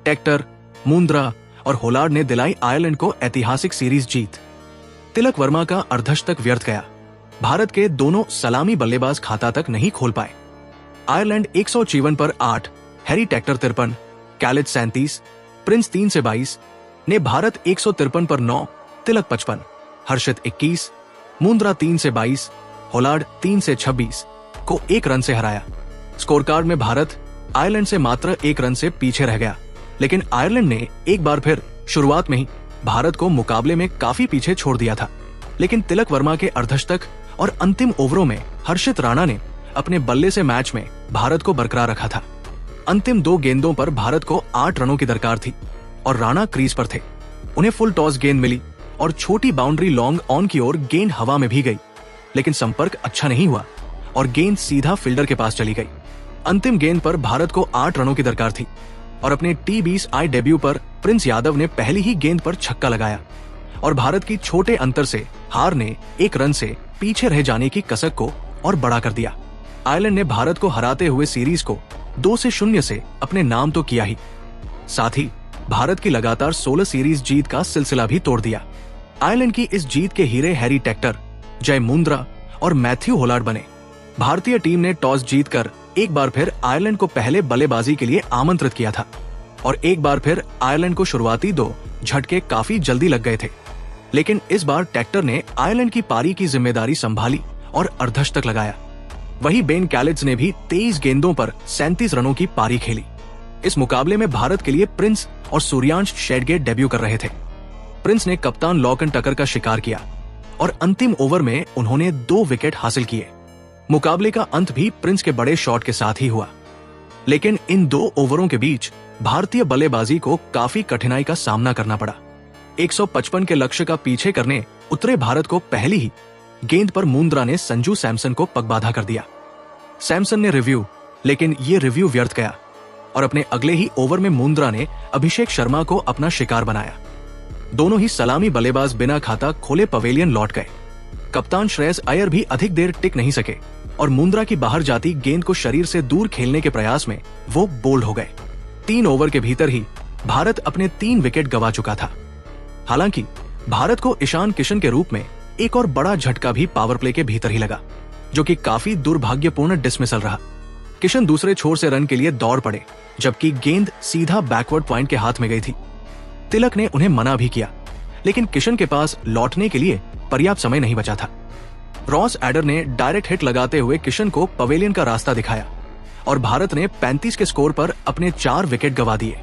Tractor, Mundra और Hollard ने दिलाई आयरलैंड को ऐतिहासिक सीरीज जीत। तिलक वर्मा का अर्धशतक व्यर्थ गया। भारत के दोनों सलामी बल्लेबाज खाता तक नहीं खोल पाए। आयरलैंड 154 पर 8, हैरी टेक्टर 53, कैलिज 37, प्रिंस 3 से 22 ने भारत 153 पर 9, तिलक 55, हर्षित 21, मुंद्रा 3 से 22, होलार्ड 3 से 26 को 1 रन से हराया। स्कोरकार्ड में भारत आयरलैंड से मात्र 1 रन से पीछे रह गया, लेकिन आयरलैंड ने एक बार फिर शुरुआत में ही भारत को मुकाबले में काफी पीछे छोड़ दिया था। लेकिन तिलक वर्मा के अर्धशतक और अंतिम ओवरों में हर्षित राणा ने अपने बल्ले से मैच में भारत को बरकरार रखा था। अंतिम 2 गेंदों पर भारत को 8 रनों की दरकार थी और राणा क्रीज पर थे। उन्हें फुल टॉस गेंद मिली और छोटी बाउंड्री लॉन्ग ऑन की ओर गेंद हवा में भी गई, लेकिन संपर्क अच्छा नहीं हुआ और गेंद सीधा फील्डर के पास चली गई। अंतिम गेंद पर भारत को 8 रनों की दरकार थी और अपने T20I डेब्यू पर प्रिंस यादव ने पहली ही गेंद पर छक्का लगाया और भारत की छोटे अंतर से हार ने 1 रन से पीछे रह जाने की कसक को और बड़ा कर दिया। आयरलैंड ने भारत को हराते हुए सीरीज को 2-0 से अपने नाम तो किया ही, साथ ही भारत की लगातार 16 सीरीज जीत का सिलसिला भी तोड़ दिया। आयरलैंड की इस जीत के हीरे हैरी टेक्टर, जय मुंद्रा और मैथ्यू होलार्ड बने। भारतीय टीम ने टॉस जीतकर एक बार फिर आयरलैंड को पहले बल्लेबाजी के लिए आमंत्रित किया था और एक बार फिर आयरलैंड को शुरुआती 2 झटके काफी जल्दी लग गए थे, लेकिन इस बार टेक्टर ने आयरलैंड की पारी की जिम्मेदारी संभाली और अर्धशतक लगाया। वहीं बेन कैलिज ने भी 23 गेंदों पर 37 रनों की पारी खेली। इस मुकाबले में भारत के लिए प्रिंस और सूर्यांश शेडगे डेब्यू कर रहे थे। प्रिंस ने कप्तान लॉकन टकर का शिकार किया और अंतिम ओवर में उन्होंने 2 विकेट हासिल किए। मुकाबले का अंत भी प्रिंस के बड़े शॉट के साथ ही हुआ, लेकिन इन 2 ओवरों के बीच भारतीय बल्लेबाजी को काफी कठिनाई का सामना करना पड़ा। 155 के लक्ष्य का पीछे करने उतरे भारत को पहली ही गेंद पर मुंद्रा ने संजू सैमसन को पगबाधा कर दिया। सैमसन ने रिव्यू, लेकिन ये रिव्यू व्यर्थ गया और अपने अगले ही ओवर में मुंद्रा ने अभिषेक शर्मा को अपना शिकार बनाया। दोनों ही सलामी बल्लेबाज बिना खाता खोले पवेलियन लौट गए। कप्तान श्रेयस अय्यर भी अधिक देर टिक नहीं सके और मुंद्रा की बाहर जाती गेंद को शरीर से दूर खेलने के प्रयास में वो बोल्ड हो गए। 3 ओवर के भीतर ही भारत अपने 3 विकेट गंवा चुका था। हालांकि भारत को ईशान किशन के रूप में एक और बड़ा झटका भी पावर प्ले के भीतर ही लगा, जो कि काफी दुर्भाग्यपूर्ण डिसमिसल रहा। किशन दूसरे छोर से रन के लिए दौड़ पड़े, जबकि गेंद सीधा बैकवर्ड पॉइंट के हाथ में गई थी। तिलक ने उन्हें मना भी किया, लेकिन किशन के पास लौटने के लिए पर्याप्त समय नहीं बचा था। रॉस एडर ने डायरेक्ट हिट लगाते हुए किशन को पवेलियन का रास्ता दिखाया और भारत ने 35 के स्कोर पर अपने 4 विकेट गंवा दिए।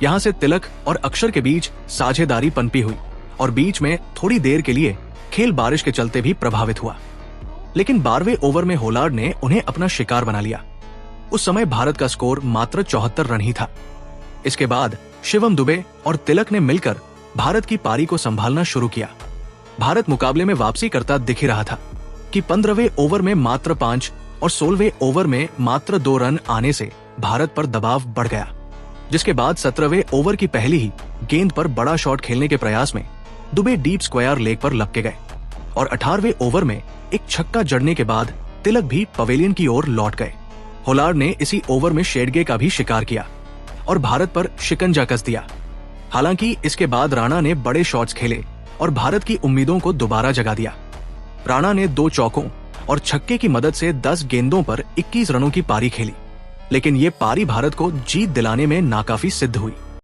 यहां से तिलक और अक्षर के बीच साझेदारी पनपी हुई और बीच में थोड़ी देर के लिए खेल बारिश के चलते भी प्रभावित हुआ, लेकिन 12वें ओवर में होलार्ड ने उन्हें अपना शिकार बना लिया। उस समय भारत का स्कोर मात्र 74 रन ही था। इसके बाद शिवम दुबे और तिलक ने मिलकर भारत की पारी को संभालना शुरू किया। भारत मुकाबले में वापसी करता दिख ही रहा था कि 15वें ओवर में मात्र 5 और 16वें ओवर में मात्र 2 रन आने से भारत पर दबाव बढ़ गया, जिसके बाद 17वें ओवर की पहली ही गेंद पर बड़ा शॉट खेलने के प्रयास में दुबे डीप स्क्वायर लेग पर लपके गए और 18वें ओवर में एक छक्का जड़ने के बाद तिलक भी पवेलियन की ओर लौट गए। होलार्ड ने इसी ओवर में शेडगे का भी शिकार किया और भारत पर शिकंजा कस दिया। हालांकि इसके बाद राणा ने बड़े शॉट्स खेले और भारत की उम्मीदों को दोबारा जगा दिया। राणा ने 2 चौकों और छक्के की मदद से 10 गेंदों पर 21 रनों की पारी खेली, लेकिन ये पारी भारत को जीत दिलाने में नाकाफी सिद्ध हुई।